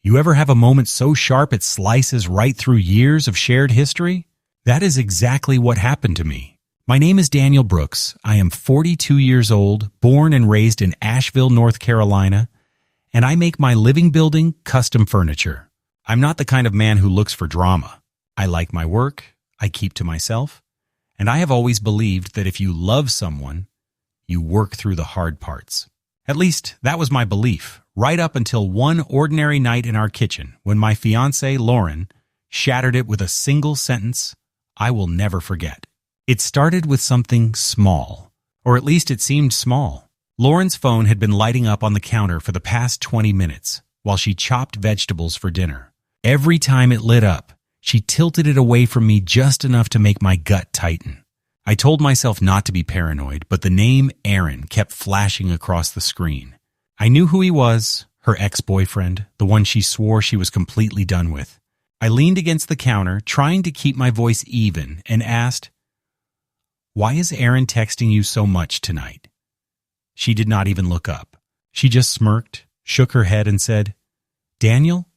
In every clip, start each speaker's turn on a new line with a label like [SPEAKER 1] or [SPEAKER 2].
[SPEAKER 1] You ever have a moment so sharp it slices right through years of shared history? That is exactly what happened to me. My name is Daniel Brooks. I am 42 years old, born and raised in Asheville, North Carolina, and I make my living building custom furniture. I'm not the kind of man who looks for drama. I like my work, I keep to myself, and I have always believed that if you love someone, you work through the hard parts. At least, that was my belief, right up until one ordinary night in our kitchen when my fiancée, Lauren, shattered it with a single sentence I will never forget. It started with something small, or at least it seemed small. Lauren's phone had been lighting up on the counter for the past 20 minutes while she chopped vegetables for dinner. Every time it lit up, she tilted it away from me just enough to make my gut tighten. I told myself not to be paranoid, but the name Aaron kept flashing across the screen. I knew who he was, her ex-boyfriend, the one she swore she was completely done with. I leaned against the counter, trying to keep my voice even, and asked, "Why is Aaron texting you so much tonight?" She did not even look up. She just smirked, shook her head, and said, "Daniel,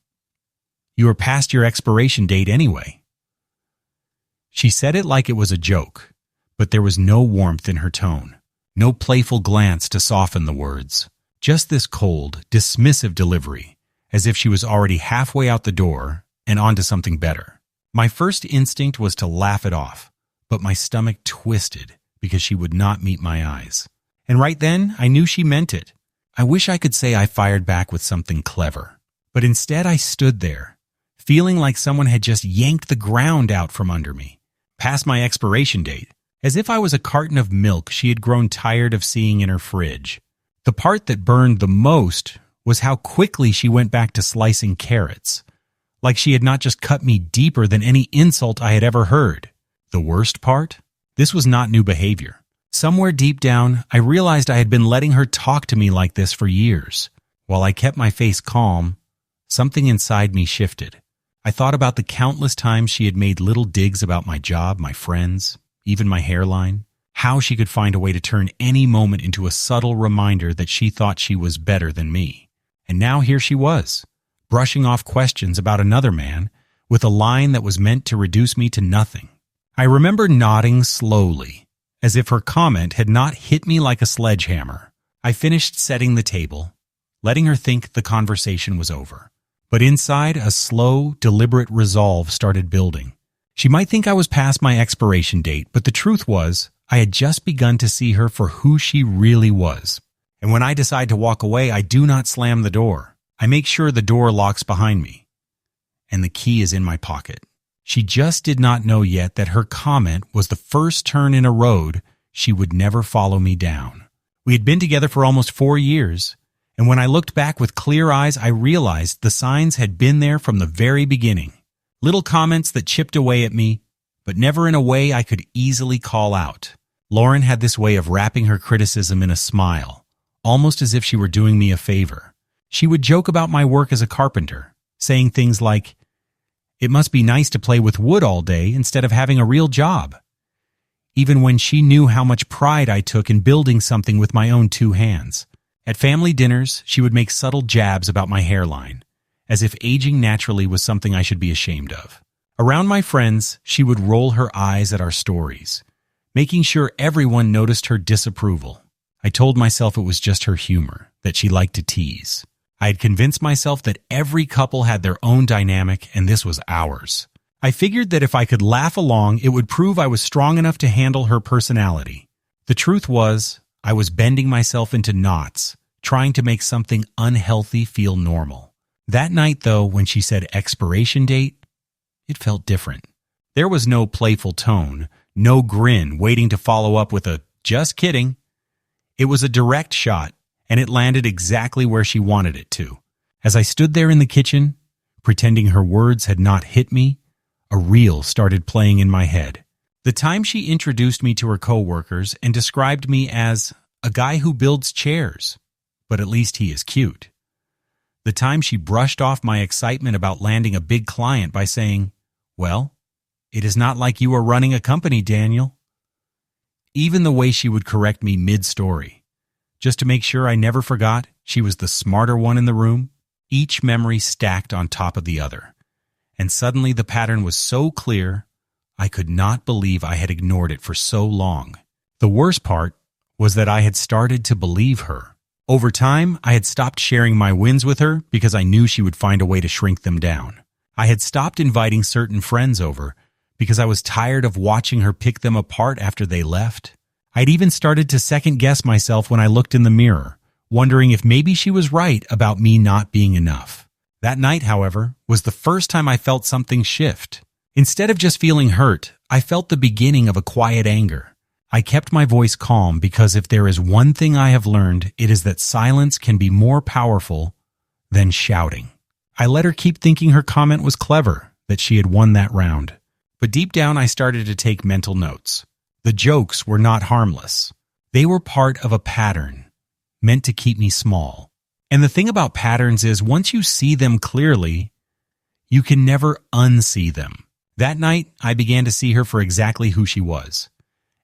[SPEAKER 1] you are past your expiration date anyway." She said it like it was a joke, but there was no warmth in her tone, no playful glance to soften the words, just this cold, dismissive delivery, as if she was already halfway out the door and onto something better. My first instinct was to laugh it off, but my stomach twisted because she would not meet my eyes. And right then, I knew she meant it. I wish I could say I fired back with something clever, but instead I stood there, feeling like someone had just yanked the ground out from under me, past my expiration date, as if I was a carton of milk she had grown tired of seeing in her fridge. The part that burned the most was how quickly she went back to slicing carrots, like she had not just cut me deeper than any insult I had ever heard. The worst part? This was not new behavior. Somewhere deep down, I realized I had been letting her talk to me like this for years. While I kept my face calm, something inside me shifted. I thought about the countless times she had made little digs about my job, my friends, even my hairline, how she could find a way to turn any moment into a subtle reminder that she thought she was better than me. And now here she was, brushing off questions about another man with a line that was meant to reduce me to nothing. I remember nodding slowly, as if her comment had not hit me like a sledgehammer. I finished setting the table, letting her think the conversation was over. But inside, a slow, deliberate resolve started building. She might think I was past my expiration date, but the truth was, I had just begun to see her for who she really was. And when I decide to walk away, I do not slam the door. I make sure the door locks behind me. And the key is in my pocket. She just did not know yet that her comment was the first turn in a road she would never follow me down. We had been together for almost 4 years, and when I looked back with clear eyes, I realized the signs had been there from the very beginning. Little comments that chipped away at me, but never in a way I could easily call out. Lauren had this way of wrapping her criticism in a smile, almost as if she were doing me a favor. She would joke about my work as a carpenter, saying things like, "It must be nice to play with wood all day instead of having a real job," even when she knew how much pride I took in building something with my own 2 hands. At family dinners, she would make subtle jabs about my hairline, as if aging naturally was something I should be ashamed of. Around my friends, she would roll her eyes at our stories, making sure everyone noticed her disapproval. I told myself it was just her humor, that she liked to tease. I had convinced myself that every couple had their own dynamic and this was ours. I figured that if I could laugh along, it would prove I was strong enough to handle her personality. The truth was, I was bending myself into knots, trying to make something unhealthy feel normal. That night, though, when she said expiration date, it felt different. There was no playful tone, no grin waiting to follow up with a "just kidding." It was a direct shot, and it landed exactly where she wanted it to. As I stood there in the kitchen, pretending her words had not hit me, a reel started playing in my head. The time she introduced me to her coworkers and described me as a guy who builds chairs, but at least he is cute. The time she brushed off my excitement about landing a big client by saying, "Well, it is not like you are running a company, Daniel." Even the way she would correct me mid-story, just to make sure I never forgot she was the smarter one in the room, each memory stacked on top of the other. And suddenly the pattern was so clear, I could not believe I had ignored it for so long. The worst part was that I had started to believe her. Over time, I had stopped sharing my wins with her because I knew she would find a way to shrink them down. I had stopped inviting certain friends over because I was tired of watching her pick them apart after they left. I'd even started to second-guess myself when I looked in the mirror, wondering if maybe she was right about me not being enough. That night, however, was the first time I felt something shift. Instead of just feeling hurt, I felt the beginning of a quiet anger. I kept my voice calm because if there is one thing I have learned, it is that silence can be more powerful than shouting. I let her keep thinking her comment was clever, that she had won that round. But deep down, I started to take mental notes. The jokes were not harmless. They were part of a pattern, meant to keep me small. And the thing about patterns is, once you see them clearly, you can never unsee them. That night, I began to see her for exactly who she was.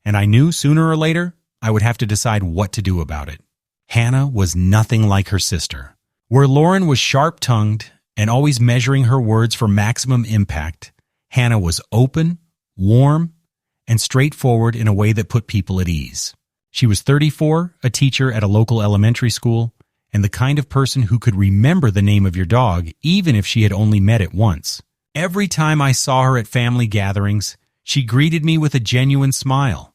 [SPEAKER 1] And I knew sooner or later, I would have to decide what to do about it. Hannah was nothing like her sister. Where Lauren was sharp-tongued and always measuring her words for maximum impact, Hannah was open, warm, and straightforward in a way that put people at ease. She was 34, a teacher at a local elementary school, and the kind of person who could remember the name of your dog even if she had only met it once. Every time I saw her at family gatherings, she greeted me with a genuine smile.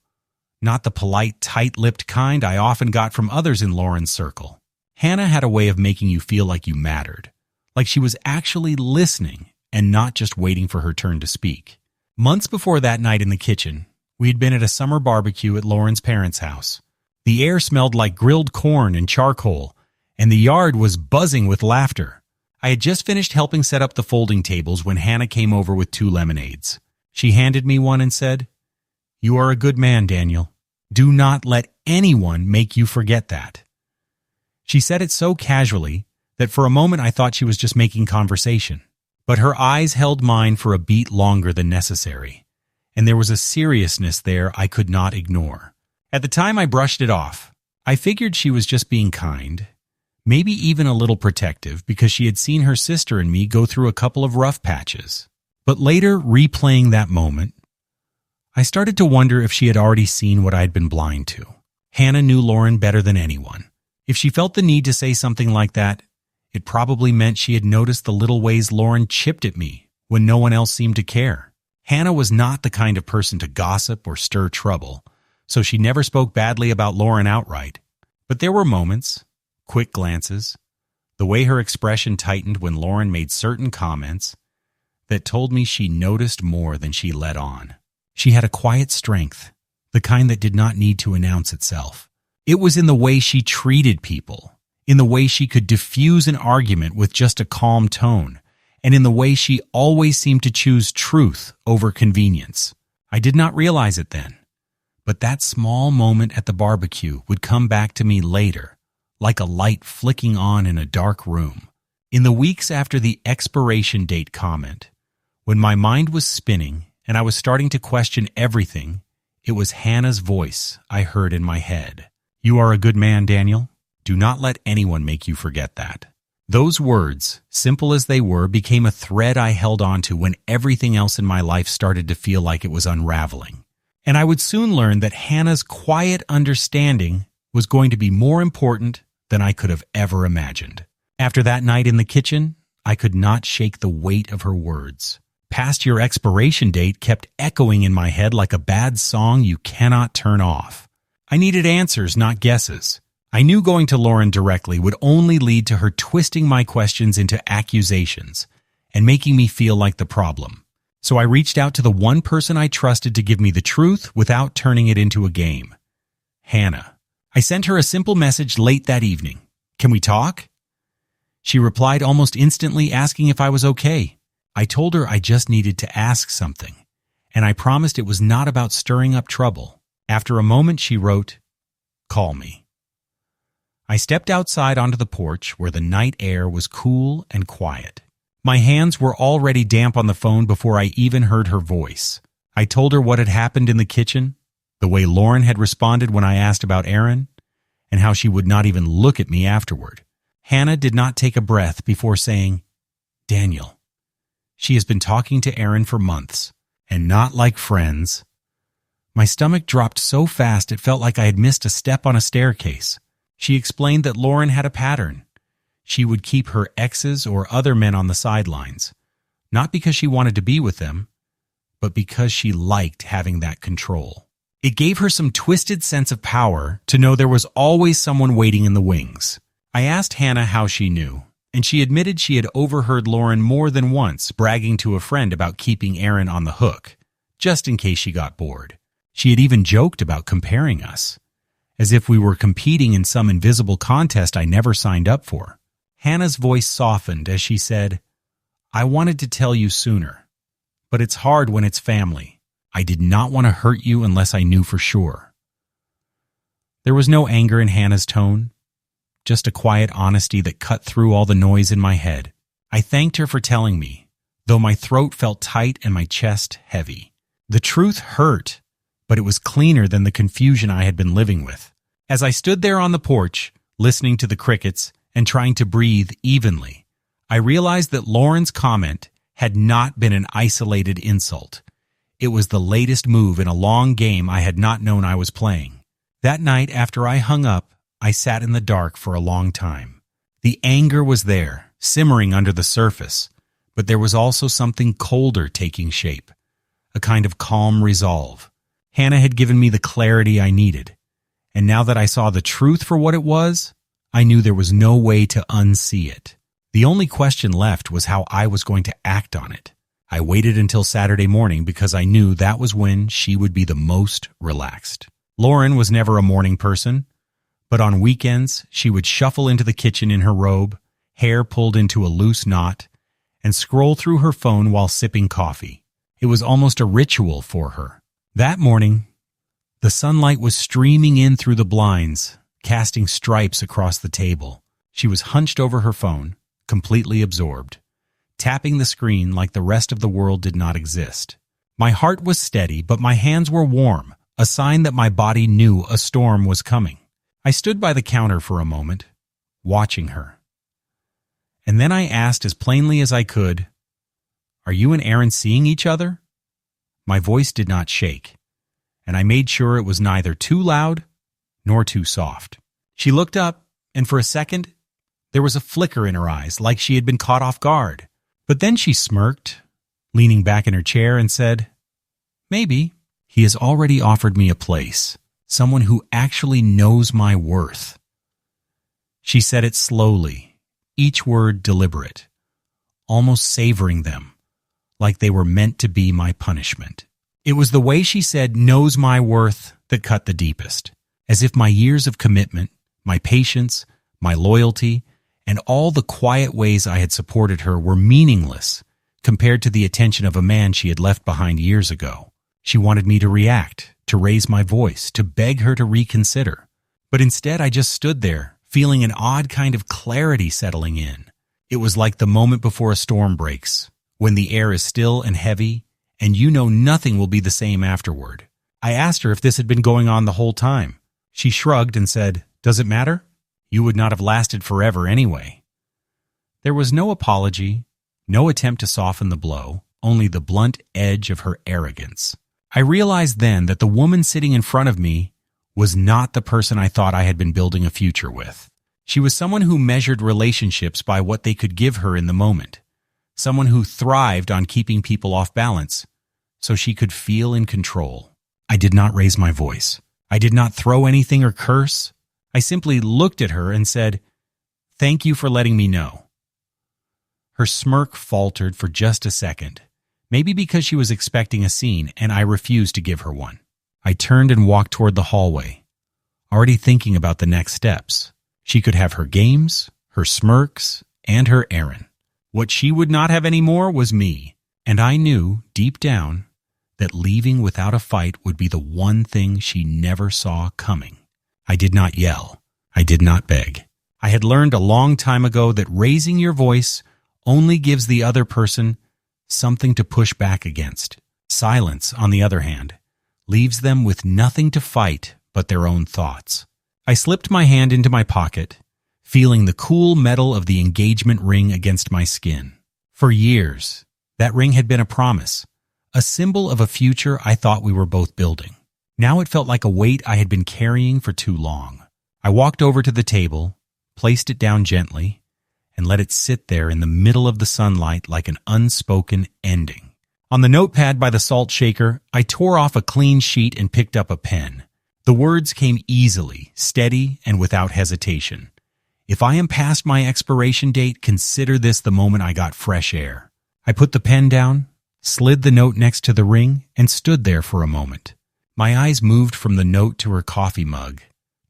[SPEAKER 1] Not the polite, tight-lipped kind I often got from others in Lauren's circle. Hannah had a way of making you feel like you mattered, like she was actually listening and not just waiting for her turn to speak. Months before that night in the kitchen, we had been at a summer barbecue at Lauren's parents' house. The air smelled like grilled corn and charcoal, and the yard was buzzing with laughter. I had just finished helping set up the folding tables when Hannah came over with 2 lemonades. She handed me one and said, "You are a good man, Daniel. Do not let anyone make you forget that." She said it so casually that for a moment I thought she was just making conversation. But her eyes held mine for a beat longer than necessary, and there was a seriousness there I could not ignore. At the time I brushed it off. I figured she was just being kind, maybe even a little protective because she had seen her sister and me go through a couple of rough patches. But later, replaying that moment, I started to wonder if she had already seen what I had been blind to. Hannah knew Lauren better than anyone. If she felt the need to say something like that, it probably meant she had noticed the little ways Lauren chipped at me when no one else seemed to care. Hannah was not the kind of person to gossip or stir trouble, so she never spoke badly about Lauren outright. But there were moments, quick glances, the way her expression tightened when Lauren made certain comments, that told me she noticed more than she let on. She had a quiet strength, the kind that did not need to announce itself. It was in the way she treated people, in the way she could diffuse an argument with just a calm tone, and in the way she always seemed to choose truth over convenience. I did not realize it then, but that small moment at the barbecue would come back to me later, like a light flicking on in a dark room. In the weeks after the expiration date comment, when my mind was spinning and I was starting to question everything, it was Hannah's voice I heard in my head. "You are a good man, Daniel. Do not let anyone make you forget that." Those words, simple as they were, became a thread I held on to when everything else in my life started to feel like it was unraveling. And I would soon learn that Hannah's quiet understanding was going to be more important than I could have ever imagined. After that night in the kitchen, I could not shake the weight of her words. "Past your expiration date" kept echoing in my head like a bad song you cannot turn off. I needed answers, not guesses. I knew going to Lauren directly would only lead to her twisting my questions into accusations and making me feel like the problem. So I reached out to the one person I trusted to give me the truth without turning it into a game. Hannah. I sent her a simple message late that evening. "Can we talk?" She replied almost instantly, asking if I was okay. I told her I just needed to ask something, and I promised it was not about stirring up trouble. After a moment, she wrote, "Call me." I stepped outside onto the porch where the night air was cool and quiet. My hands were already damp on the phone before I even heard her voice. I told her what had happened in the kitchen, the way Lauren had responded when I asked about Aaron, and how she would not even look at me afterward. Hannah did not take a breath before saying, "Daniel, she has been talking to Aaron for months, and not like friends." My stomach dropped so fast it felt like I had missed a step on a staircase. She explained that Lauren had a pattern. She would keep her exes or other men on the sidelines, not because she wanted to be with them, but because she liked having that control. It gave her some twisted sense of power to know there was always someone waiting in the wings. I asked Hannah how she knew, and she admitted she had overheard Lauren more than once bragging to a friend about keeping Aaron on the hook, just in case she got bored. She had even joked about comparing us, as if we were competing in some invisible contest I never signed up for. Hannah's voice softened as she said, "I wanted to tell you sooner, but it's hard when it's family. I did not want to hurt you unless I knew for sure." There was no anger in Hannah's tone, just a quiet honesty that cut through all the noise in my head. I thanked her for telling me, though my throat felt tight and my chest heavy. The truth hurt, but it was cleaner than the confusion I had been living with. As I stood there on the porch, listening to the crickets and trying to breathe evenly, I realized that Lauren's comment had not been an isolated insult. It was the latest move in a long game I had not known I was playing. That night, after I hung up, I sat in the dark for a long time. The anger was there, simmering under the surface, but there was also something colder taking shape, a kind of calm resolve. Hannah had given me the clarity I needed, and now that I saw the truth for what it was, I knew there was no way to unsee it. The only question left was how I was going to act on it. I waited until Saturday morning because I knew that was when she would be the most relaxed. Lauren was never a morning person, but on weekends she would shuffle into the kitchen in her robe, hair pulled into a loose knot, and scroll through her phone while sipping coffee. It was almost a ritual for her. That morning, the sunlight was streaming in through the blinds, casting stripes across the table. She was hunched over her phone, completely absorbed, tapping the screen like the rest of the world did not exist. My heart was steady, but my hands were warm, a sign that my body knew a storm was coming. I stood by the counter for a moment, watching her. And then I asked as plainly as I could, "Are you and Aaron seeing each other?" My voice did not shake, and I made sure it was neither too loud nor too soft. She looked up, and for a second, there was a flicker in her eyes, like she had been caught off guard. But then she smirked, leaning back in her chair, and said, "Maybe. He has already offered me a place, someone who actually knows my worth." She said it slowly, each word deliberate, almost savoring them, like they were meant to be my punishment. It was the way she said "knows my worth" that cut the deepest, as if my years of commitment, my patience, my loyalty, and all the quiet ways I had supported her were meaningless compared to the attention of a man she had left behind years ago. She wanted me to react, to raise my voice, to beg her to reconsider. But instead I just stood there, feeling an odd kind of clarity settling in. It was like the moment before a storm breaks, when the air is still and heavy, and you know nothing will be the same afterward. I asked her if this had been going on the whole time. She shrugged and said, "Does it matter? You would not have lasted forever anyway." There was no apology, no attempt to soften the blow, only the blunt edge of her arrogance. I realized then that the woman sitting in front of me was not the person I thought I had been building a future with. She was someone who measured relationships by what they could give her in the moment, someone who thrived on keeping people off balance so she could feel in control. I did not raise my voice. I did not throw anything or curse. I simply looked at her and said, "Thank you for letting me know." Her smirk faltered for just a second, maybe because she was expecting a scene and I refused to give her one. I turned and walked toward the hallway, already thinking about the next steps. She could have her games, her smirks, and her Aaron. What she would not have anymore was me, and I knew, deep down, that leaving without a fight would be the one thing she never saw coming. I did not yell. I did not beg. I had learned a long time ago that raising your voice only gives the other person something to push back against. Silence, on the other hand, leaves them with nothing to fight but their own thoughts. I slipped my hand into my pocket, feeling the cool metal of the engagement ring against my skin. For years, that ring had been a promise, a symbol of a future I thought we were both building. Now it felt like a weight I had been carrying for too long. I walked over to the table, placed it down gently, and let it sit there in the middle of the sunlight like an unspoken ending. On the notepad by the salt shaker, I tore off a clean sheet and picked up a pen. The words came easily, steady, and without hesitation. If I am past my expiration date, consider this the moment I got fresh air. I put the pen down, slid the note next to the ring, and stood there for a moment. My eyes moved from the note to her coffee mug,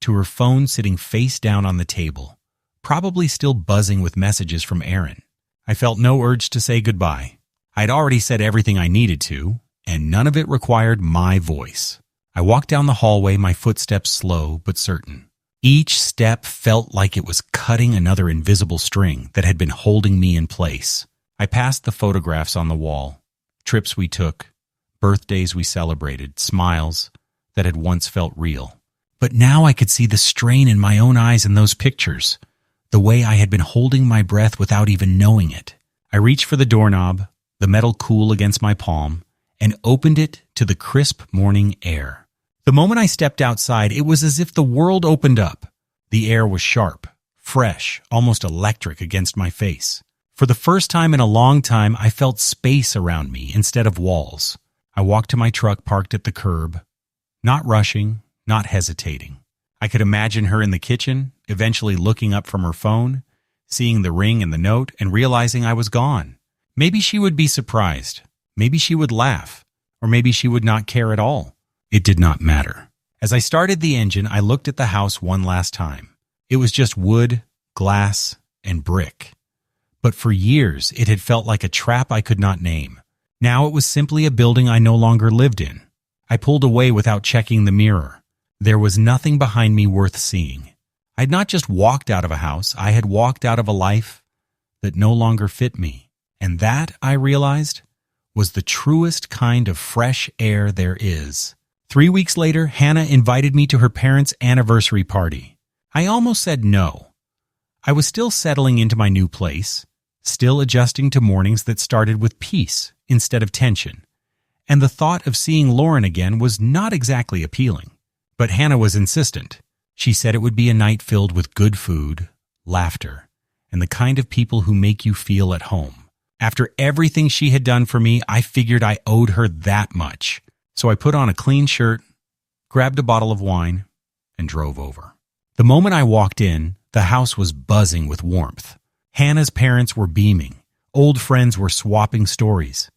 [SPEAKER 1] to her phone sitting face down on the table, probably still buzzing with messages from Aaron. I felt no urge to say goodbye. I'd already said everything I needed to, and none of it required my voice. I walked down the hallway, my footsteps slow but certain. Each step felt like it was cutting another invisible string that had been holding me in place. I passed the photographs on the wall, trips we took, birthdays we celebrated, smiles that had once felt real. But now I could see the strain in my own eyes in those pictures, the way I had been holding my breath without even knowing it. I reached for the doorknob, the metal cool against my palm, and opened it to the crisp morning air. The moment I stepped outside, it was as if the world opened up. The air was sharp, fresh, almost electric against my face. For the first time in a long time, I felt space around me instead of walls. I walked to my truck parked at the curb, not rushing, not hesitating. I could imagine her in the kitchen, eventually looking up from her phone, seeing the ring and the note, and realizing I was gone. Maybe she would be surprised. Maybe she would laugh. Or maybe she would not care at all. It did not matter. As I started the engine, I looked at the house one last time. It was just wood, glass, and brick. But for years, it had felt like a trap I could not name. Now it was simply a building I no longer lived in. I pulled away without checking the mirror. There was nothing behind me worth seeing. I had not just walked out of a house, I had walked out of a life that no longer fit me. And that, I realized, was the truest kind of fresh air there is. 3 weeks later, Hannah invited me to her parents' anniversary party. I almost said no. I was still settling into my new place, still adjusting to mornings that started with peace instead of tension. And the thought of seeing Lauren again was not exactly appealing. But Hannah was insistent. She said it would be a night filled with good food, laughter, and the kind of people who make you feel at home. After everything she had done for me, I figured I owed her that much. So I put on a clean shirt, grabbed a bottle of wine, and drove over. The moment I walked in, the house was buzzing with warmth. Hannah's parents were beaming. Old friends were swapping stories.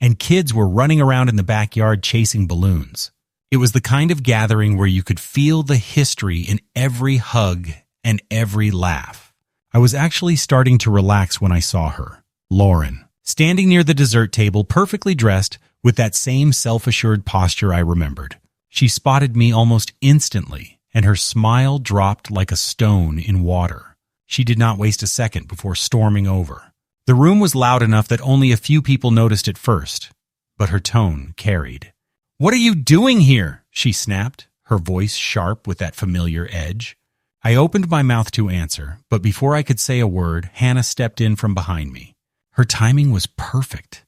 [SPEAKER 1] And kids were running around in the backyard chasing balloons. It was the kind of gathering where you could feel the history in every hug and every laugh. I was actually starting to relax when I saw her, Lauren, standing near the dessert table, perfectly dressed, with that same self-assured posture I remembered. She spotted me almost instantly, and her smile dropped like a stone in water. She did not waste a second before storming over. The room was loud enough that only a few people noticed at first, but her tone carried. "What are you doing here?" she snapped, her voice sharp with that familiar edge. I opened my mouth to answer, but before I could say a word, Hannah stepped in from behind me. Her timing was perfect,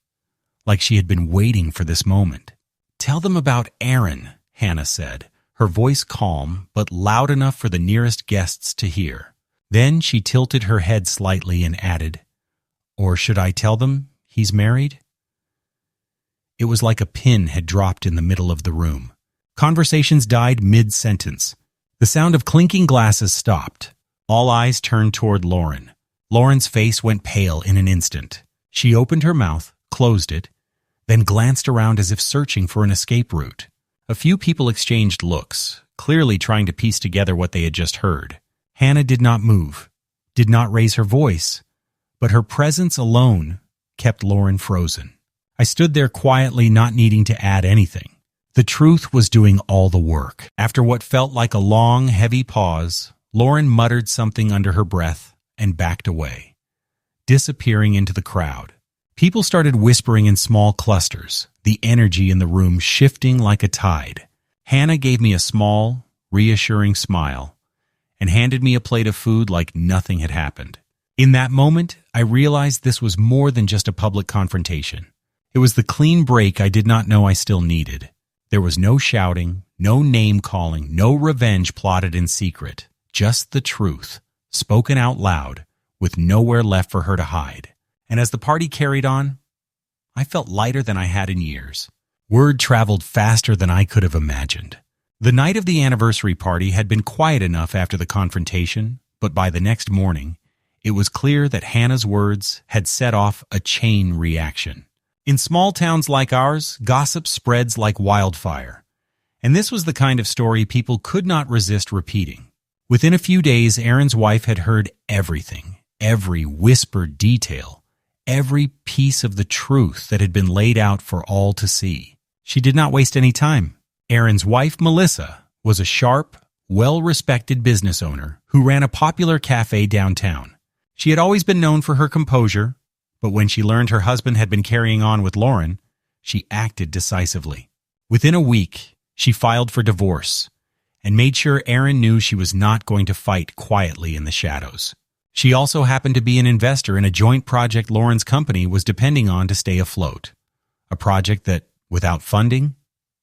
[SPEAKER 1] like she had been waiting for this moment. "Tell them about Aaron," Hannah said, her voice calm but loud enough for the nearest guests to hear. Then she tilted her head slightly and added, "Or should I tell them he's married?" It was like a pin had dropped in the middle of the room. Conversations died mid-sentence. The sound of clinking glasses stopped. All eyes turned toward Lauren. Lauren's face went pale in an instant. She opened her mouth, closed it, then glanced around as if searching for an escape route. A few people exchanged looks, clearly trying to piece together what they had just heard. Hannah did not move, did not raise her voice, but her presence alone kept Lauren frozen. I stood there quietly, not needing to add anything. The truth was doing all the work. After what felt like a long, heavy pause, Lauren muttered something under her breath and backed away, disappearing into the crowd. People started whispering in small clusters, the energy in the room shifting like a tide. Hannah gave me a small, reassuring smile, and handed me a plate of food like nothing had happened. In that moment, I realized this was more than just a public confrontation. It was the clean break I did not know I still needed. There was no shouting, no name-calling, no revenge plotted in secret. Just the truth, spoken out loud, with nowhere left for her to hide. And as the party carried on, I felt lighter than I had in years. Word traveled faster than I could have imagined. The night of the anniversary party had been quiet enough after the confrontation, but by the next morning, it was clear that Hannah's words had set off a chain reaction. In small towns like ours, gossip spreads like wildfire. And this was the kind of story people could not resist repeating. Within a few days, Aaron's wife had heard everything, every whispered detail, every piece of the truth that had been laid out for all to see. She did not waste any time. Aaron's wife, Melissa, was a sharp, well-respected business owner who ran a popular cafe downtown. She had always been known for her composure, but when she learned her husband had been carrying on with Lauren, she acted decisively. Within a week, she filed for divorce and made sure Aaron knew she was not going to fight quietly in the shadows. She also happened to be an investor in a joint project Lauren's company was depending on to stay afloat, a project that, without funding,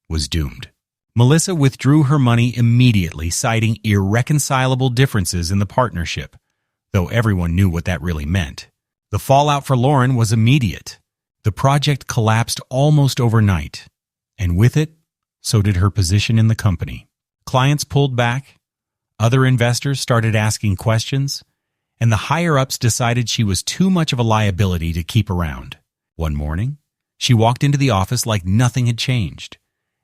[SPEAKER 1] was doomed. Melissa withdrew her money immediately, citing irreconcilable differences in the partnership, though everyone knew what that really meant. The fallout for Lauren was immediate. The project collapsed almost overnight, and with it, so did her position in the company. Clients pulled back, other investors started asking questions, and the higher-ups decided she was too much of a liability to keep around. One morning, she walked into the office like nothing had changed,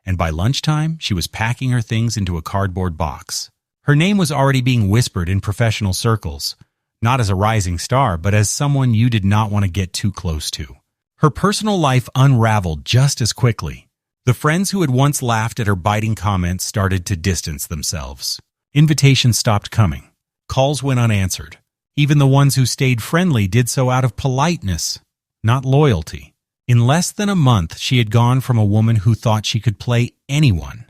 [SPEAKER 1] and by lunchtime, she was packing her things into a cardboard box. Her name was already being whispered in professional circles, not as a rising star, but as someone you did not want to get too close to. Her personal life unraveled just as quickly. The friends who had once laughed at her biting comments started to distance themselves. Invitations stopped coming. Calls went unanswered. Even the ones who stayed friendly did so out of politeness, not loyalty. In less than a month, she had gone from a woman who thought she could play anyone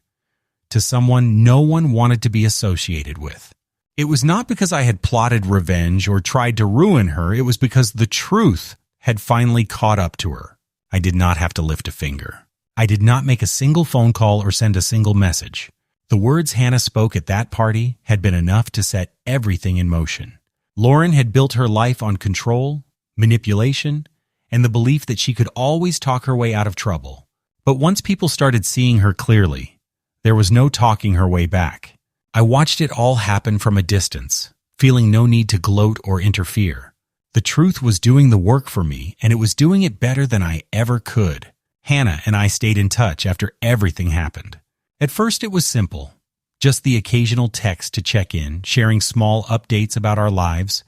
[SPEAKER 1] to someone no one wanted to be associated with. It was not because I had plotted revenge or tried to ruin her. It was because the truth had finally caught up to her. I did not have to lift a finger. I did not make a single phone call or send a single message. The words Hannah spoke at that party had been enough to set everything in motion. Lauren had built her life on control, manipulation, and the belief that she could always talk her way out of trouble. But once people started seeing her clearly, there was no talking her way back. I watched it all happen from a distance, feeling no need to gloat or interfere. The truth was doing the work for me, and it was doing it better than I ever could. Hannah and I stayed in touch after everything happened. At first it was simple, just the occasional text to check in, sharing small updates about our lives,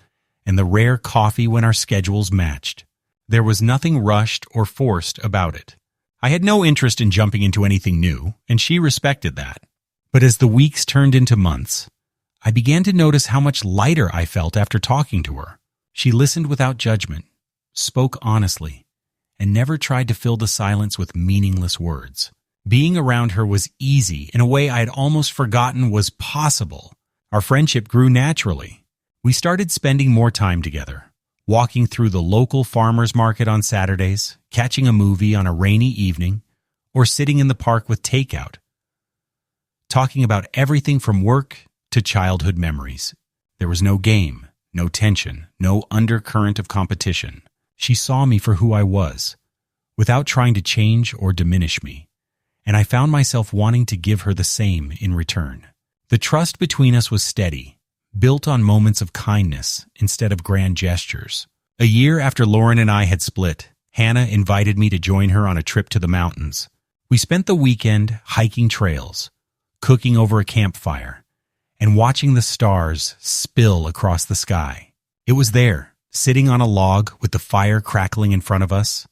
[SPEAKER 1] and the rare coffee when our schedules matched. There was nothing rushed or forced about it. I had no interest in jumping into anything new, and she respected that. But as the weeks turned into months, I began to notice how much lighter I felt after talking to her. She listened without judgment, spoke honestly, and never tried to fill the silence with meaningless words. Being around her was easy in a way I had almost forgotten was possible. Our friendship grew naturally. We started spending more time together, walking through the local farmers market on Saturdays, catching a movie on a rainy evening, or sitting in the park with takeout, talking about everything from work to childhood memories. There was no game, no tension, no undercurrent of competition. She saw me for who I was, without trying to change or diminish me, and I found myself wanting to give her the same in return. The trust between us was steady, built on moments of kindness instead of grand gestures. A year after Lauren and I had split, Hannah invited me to join her on a trip to the mountains. We spent the weekend hiking trails, cooking over a campfire, and watching the stars spill across the sky. It was there, sitting on a log with the fire crackling in front of us,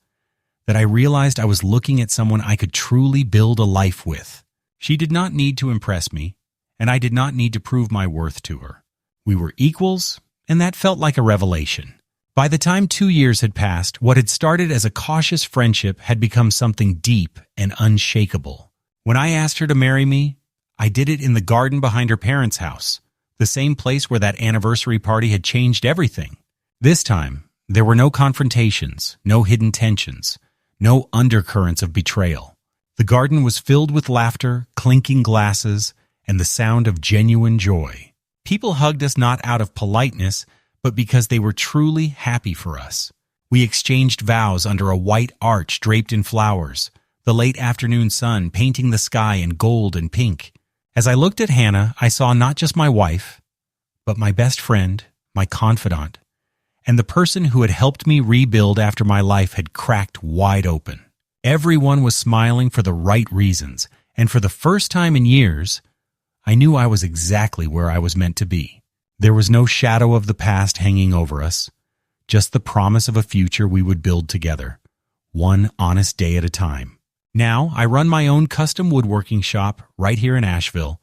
[SPEAKER 1] that I realized I was looking at someone I could truly build a life with. She did not need to impress me, and I did not need to prove my worth to her. We were equals, and that felt like a revelation. By the time 2 years had passed, what had started as a cautious friendship had become something deep and unshakable. When I asked her to marry me, I did it in the garden behind her parents' house, the same place where that anniversary party had changed everything. This time, there were no confrontations, no hidden tensions, no undercurrents of betrayal. The garden was filled with laughter, clinking glasses, and the sound of genuine joy. People hugged us not out of politeness, but because they were truly happy for us. We exchanged vows under a white arch draped in flowers, the late afternoon sun painting the sky in gold and pink. As I looked at Hannah, I saw not just my wife, but my best friend, my confidant, and the person who had helped me rebuild after my life had cracked wide open. Everyone was smiling for the right reasons, and for the first time in years, I knew I was exactly where I was meant to be. There was no shadow of the past hanging over us, just the promise of a future we would build together, one honest day at a time. Now, I run my own custom woodworking shop right here in Asheville,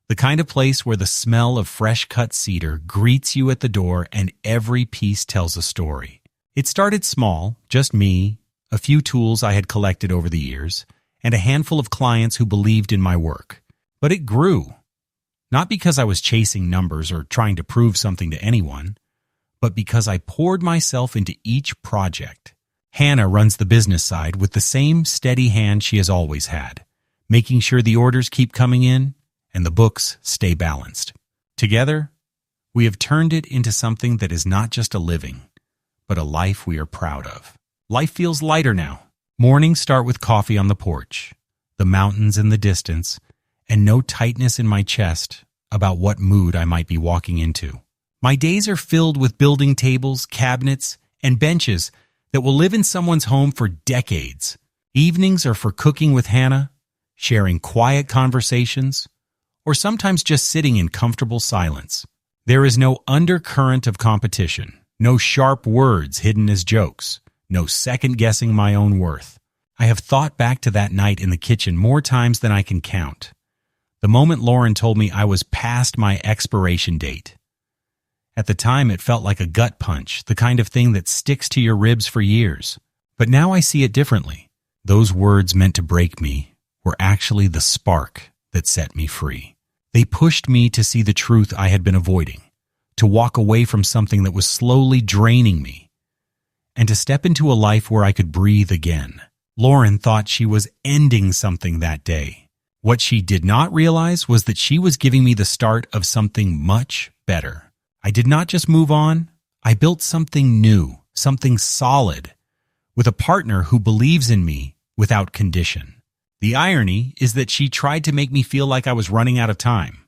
[SPEAKER 1] the kind of place where the smell of fresh-cut cedar greets you at the door and every piece tells a story. It started small, just me, a few tools I had collected over the years, and a handful of clients who believed in my work. But it grew, not because I was chasing numbers or trying to prove something to anyone, but because I poured myself into each project. Hannah runs the business side with the same steady hand she has always had, making sure the orders keep coming in and the books stay balanced. Together, we have turned it into something that is not just a living, but a life we are proud of. Life feels lighter now. Mornings start with coffee on the porch, the mountains in the distance, and no tightness in my chest about what mood I might be walking into. My days are filled with building tables, cabinets, and benches that will live in someone's home for decades. Evenings are for cooking with Hannah, sharing quiet conversations, or sometimes just sitting in comfortable silence. There is no undercurrent of competition, no sharp words hidden as jokes, no second-guessing my own worth. I have thought back to that night in the kitchen more times than I can count. The moment Lauren told me I was past my expiration date. At the time, it felt like a gut punch, the kind of thing that sticks to your ribs for years. But now I see it differently. Those words meant to break me were actually the spark that set me free. They pushed me to see the truth I had been avoiding, to walk away from something that was slowly draining me, and to step into a life where I could breathe again. Lauren thought she was ending something that day. What she did not realize was that she was giving me the start of something much better. I did not just move on, I built something new, something solid, with a partner who believes in me without condition. The irony is that she tried to make me feel like I was running out of time.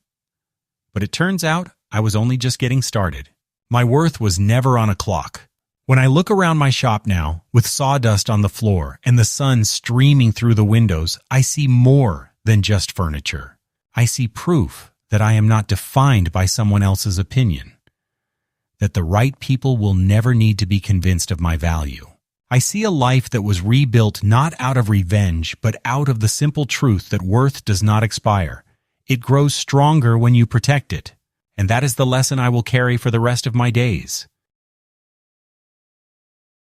[SPEAKER 1] But it turns out I was only just getting started. My worth was never on a clock. When I look around my shop now, with sawdust on the floor and the sun streaming through the windows, I see more than just furniture. I see proof that I am not defined by someone else's opinion, that the right people will never need to be convinced of my value. I see a life that was rebuilt not out of revenge, but out of the simple truth that worth does not expire. It grows stronger when you protect it, and that is the lesson I will carry for the rest of my days.